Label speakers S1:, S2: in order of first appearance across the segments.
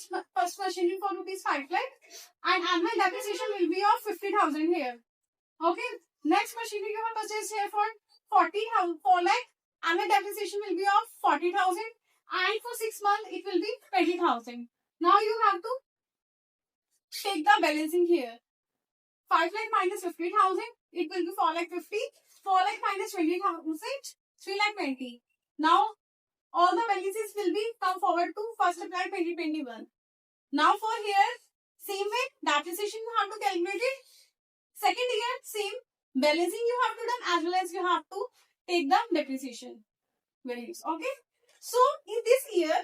S1: this first machinery for rupees 5 lakh and annual depreciation will be of 50,000 here. Okay. Next machinery you have purchased here for 4 lakh. Annual depreciation will be of 40,000 and for 6 months it will be 20,000. Now you have to take the balancing here. 5 lakh minus 50,000, it will be 4 lakh 50. 4 lakh minus 20,000, 3 lakh 20. Now all the balances will be come forward to 1st April 2021. Now for here, same way, depreciation you have to calculate it. Second year, same balancing you have to done as well as you have to take the depreciation values. Okay. So in this year,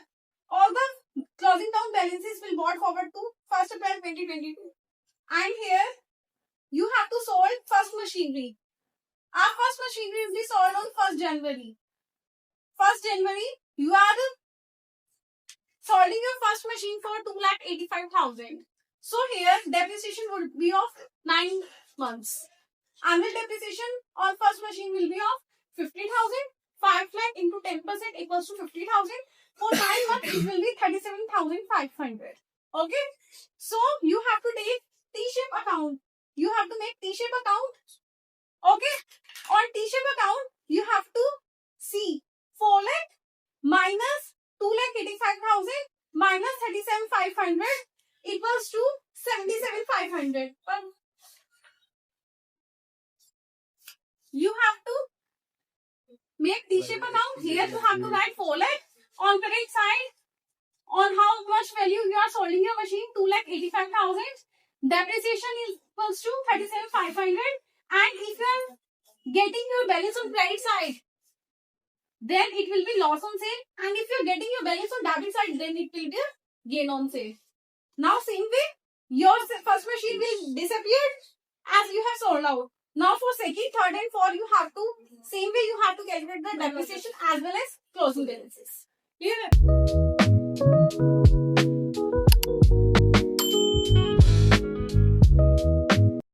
S1: all the closing down balances will brought forward to 1st April 2022. And here, you have to sold first machinery. Our first machinery will be sold on 1st January. 1st January, you are solding your first machine for 2,85,000. So here, depreciation would be of 9 months. Annual depreciation on first machine will be of 50,000. 5 lakh into 10% equals to 50,000. For 9 months, it will be 37,500. Okay. So you have to take T-shape account. You have to make T-shape account. Okay. On T-shape account, you have to see 4 lakh minus 2,85,000 minus 37,500 equals to 77,500. You have to make T-shape account. Here you have to write 4 lakh. On credit side, on how much value you are solding your machine, 2,85,000. Depreciation is equals to 37,500. And if you are getting your balance on credit side, then it will be loss on sale. And if you are getting your balance on debit side, then it will be a gain on sale. Now same way, your first machine will disappear as you have sold out. Now for second, third and fourth, you have to, same way you have to calculate the depreciation as well as closing balances. Clear?